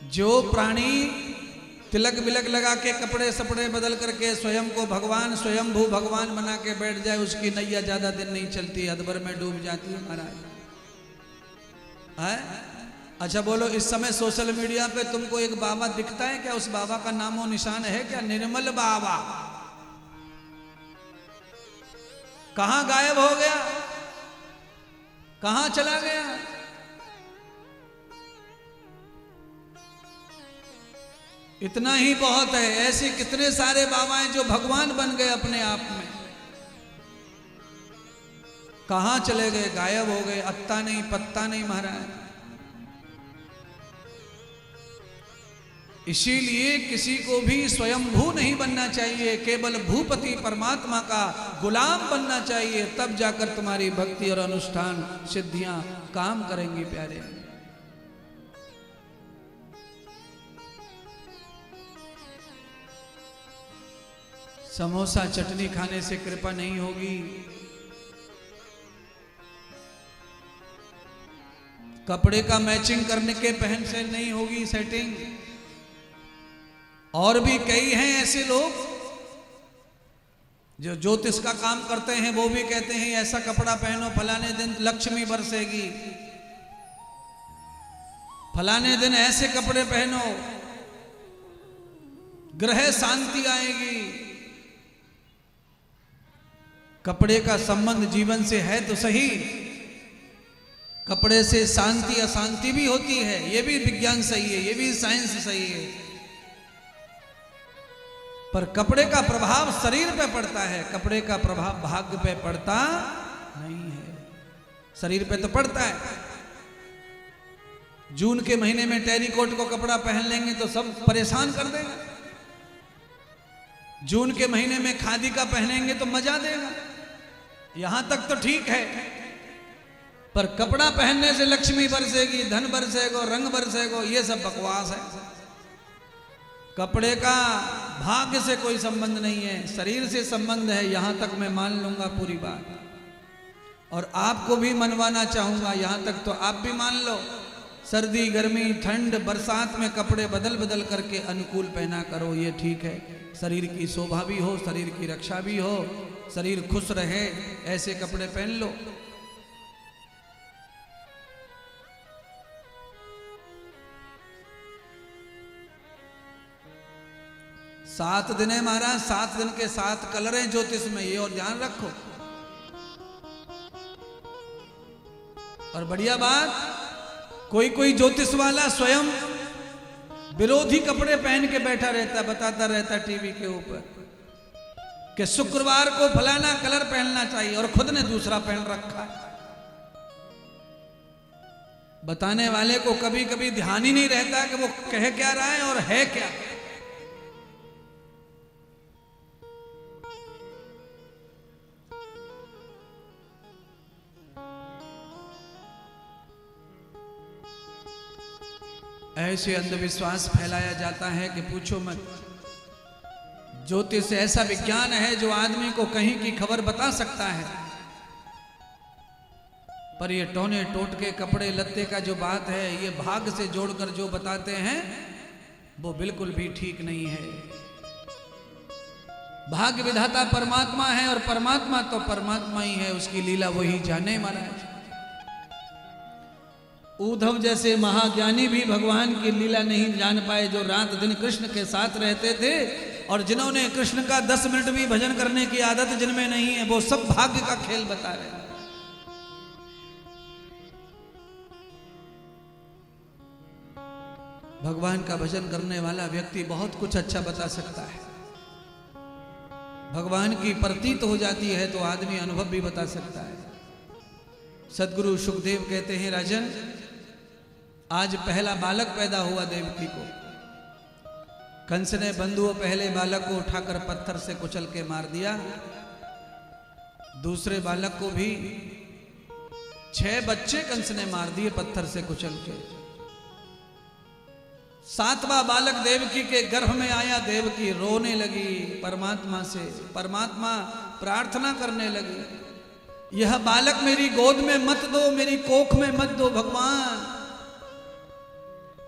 जो प्राणी तिलक बिलक लगा के कपड़े सपड़े बदल करके स्वयं को भगवान स्वयंभू भगवान बना के बैठ जाए, उसकी नैया ज्यादा दिन नहीं चलती, अधबर में डूब जाती है महाराज। है? अच्छा बोलो, इस समय सोशल मीडिया पे तुमको एक बाबा दिखता है क्या? उस बाबा का नामो निशान है क्या? निर्मल बाबा कहां गायब हो गया, कहां चला गया? इतना ही बहुत है, ऐसे कितने सारे बाबा हैं जो भगवान बन गए अपने आप में, कहां चले गए? गायब हो गए, अत्ता नहीं पत्ता नहीं महाराज। इसीलिए किसी को भी स्वयंभू नहीं बनना चाहिए, केवल भूपति परमात्मा का गुलाम बनना चाहिए, तब जाकर तुम्हारी भक्ति और अनुष्ठान सिद्धियां काम करेंगी प्यारे। समोसा चटनी खाने से कृपा नहीं होगी, कपड़े का मैचिंग करने के पहन से नहीं होगी सेटिंग। और भी कई हैं ऐसे लोग जो ज्योतिष का काम करते हैं, वो भी कहते हैं ऐसा कपड़ा पहनो, फलाने दिन लक्ष्मी बरसेगी, फलाने दिन ऐसे कपड़े पहनो, ग्रह शांति आएगी। कपड़े का संबंध जीवन से है तो सही, कपड़े से शांति अशांति भी होती है, ये भी विज्ञान सही है, ये भी साइंस सही है, पर कपड़े का प्रभाव शरीर पे पड़ता है, कपड़े का प्रभाव भाग्य पे पड़ता नहीं है। शरीर पे तो पड़ता है। जून के महीने में टेरिकोट को कपड़ा पहन लेंगे तो सब परेशान कर देगा, जून के महीने में खादी का पहनेंगे तो मजा देगा, यहां तक तो ठीक है, पर कपड़ा पहनने से लक्ष्मी बरसेगी, धन बरसेगो, रंग बरसेगो, ये सब बकवास है। कपड़े का भाग्य से कोई संबंध नहीं है, शरीर से संबंध है, यहां तक मैं मान लूंगा पूरी बात, और आपको भी मनवाना चाहूंगा, यहां तक तो आप भी मान लो। सर्दी गर्मी ठंड बरसात में कपड़े बदल बदल करके अनुकूल पहना करो, ये ठीक है, शरीर की शोभा भी हो, शरीर की रक्षा भी हो, शरीर खुश रहे, ऐसे कपड़े पहन लो। सात दिन है महाराज, 7 दिन के 7 कलर हैं ज्योतिष में, ये और ध्यान रखो। और बढ़िया बात, कोई कोई ज्योतिष वाला स्वयं विरोधी कपड़े पहन के बैठा रहता, बताता रहता टीवी के ऊपर कि शुक्रवार को फलाना कलर पहनना चाहिए, और खुद ने दूसरा पहन रखा है। बताने वाले को कभी कभी ध्यान ही नहीं रहता कि वो कह क्या रहा है और है क्या। ऐसे अंधविश्वास फैलाया जाता है कि पूछो मत। ज्योतिष ऐसा विज्ञान है जो आदमी को कहीं की खबर बता सकता है, पर ये टोने टोटके कपड़े लत्ते का जो बात है, ये भाग से जोड़कर जो बताते हैं वो बिल्कुल भी ठीक नहीं है। भाग्य विधाता परमात्मा है, और परमात्मा तो परमात्मा ही है, उसकी लीला वही जाने महाराज। उद्धव जैसे महाज्ञानी भी भगवान की लीला नहीं जान पाए, जो रात दिन कृष्ण के साथ रहते थे, और जिन्होंने कृष्ण का 10 मिनट भी भजन करने की आदत जिनमें नहीं है, वो सब भाग्य का खेल बता रहे हैं। भगवान का भजन करने वाला व्यक्ति बहुत कुछ अच्छा बता सकता है, भगवान की प्रतीत हो जाती है तो आदमी अनुभव भी बता सकता है। सदगुरु सुखदेव कहते हैं, राजन आज पहला बालक पैदा हुआ देवकी को, कंस ने बंधुओं पहले बालक को उठाकर पत्थर से कुचल के मार दिया, दूसरे बालक को भी 6 बच्चे कंस ने मार दिए पत्थर से कुचल के। 7वां बालक देवकी के गर्भ में आया, देवकी रोने लगी परमात्मा से, परमात्मा प्रार्थना करने लगी, यह बालक मेरी गोद में मत दो, मेरी कोख में मत दो भगवान,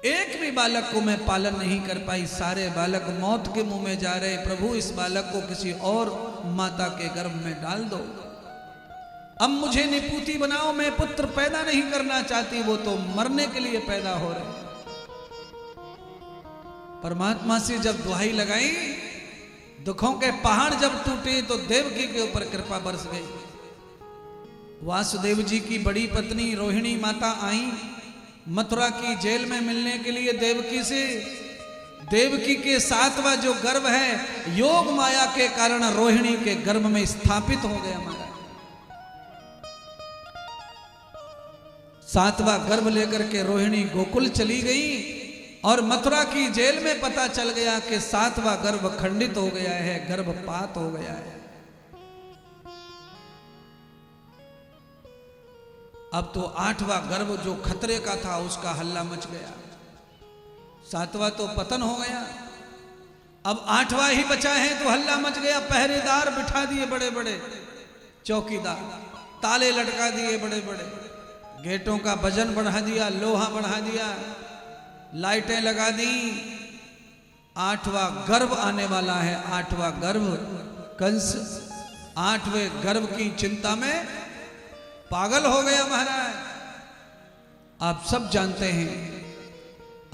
एक भी बालक को मैं पालन नहीं कर पाई, सारे बालक मौत के मुंह में जा रहे, प्रभु इस बालक को किसी और माता के गर्भ में डाल दो, अब मुझे निपुती बनाओ, मैं पुत्र पैदा नहीं करना चाहती, वो तो मरने के लिए पैदा हो रहे। परमात्मा से जब दुहाई लगाई, दुखों के पहाड़ जब टूटे तो देवकी के ऊपर कृपा बरस गई। वासुदेव जी की बड़ी पत्नी रोहिणी माता आई मथुरा की जेल में मिलने के लिए देवकी से। देवकी के 7वां जो गर्भ है योग माया के कारण रोहिणी के गर्भ में स्थापित हो गया महाराज। 7वां गर्भ लेकर के रोहिणी गोकुल चली गई और मथुरा की जेल में पता चल गया कि 7वां गर्भ खंडित हो गया है, गर्भपात हो गया है। अब तो 8वां गर्भ जो खतरे का था उसका हल्ला मच गया। 7वां तो पतन हो गया, अब 8वां ही बचा है तो हल्ला मच गया। पहरेदार बिठा दिए बड़े बड़े, चौकीदार ताले लटका दिए बड़े बड़े, गेटों का वजन बढ़ा दिया, लोहा बढ़ा दिया, लाइटें लगा दी। 8वां गर्भ आने वाला है। 8वां गर्भ कंस 8वें गर्भ की चिंता में पागल हो गया महाराज। आप सब जानते हैं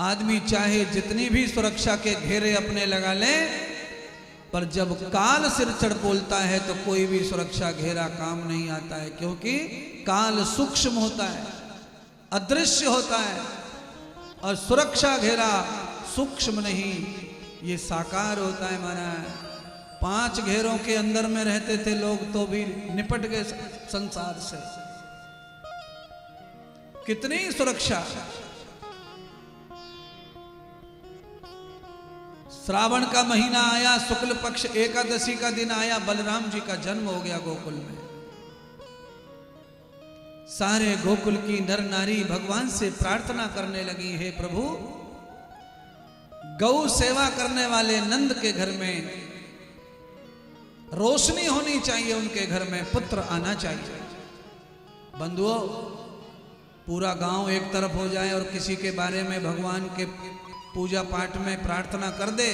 आदमी चाहे जितनी भी सुरक्षा के घेरे अपने लगा ले, पर जब काल सिर चढ़ बोलता है तो कोई भी सुरक्षा घेरा काम नहीं आता है, क्योंकि काल सूक्ष्म होता है, अदृश्य होता है, और सुरक्षा घेरा सूक्ष्म नहीं, ये साकार होता है महाराज। 5 घेरों के अंदर में रहते थे लोग तो भी निपट गए संसार से। कितनी सुरक्षा। श्रावण का महीना आया, शुक्ल पक्ष एकादशी का दिन आया, बलराम जी का जन्म हो गया गोकुल में। सारे गोकुल की नर नारी भगवान से प्रार्थना करने लगी, हे प्रभु गौ सेवा करने वाले नंद के घर में रोशनी होनी चाहिए, उनके घर में पुत्र आना चाहिए। बंधुओं, पूरा गांव एक तरफ हो जाए और किसी के बारे में भगवान के पूजा पाठ में प्रार्थना कर दे,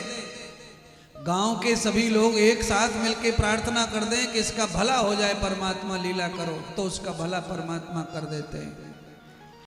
गांव के सभी लोग एक साथ मिलकर प्रार्थना कर दें कि इसका भला हो जाए, परमात्मा लीला करो, तो उसका भला परमात्मा कर देते हैं।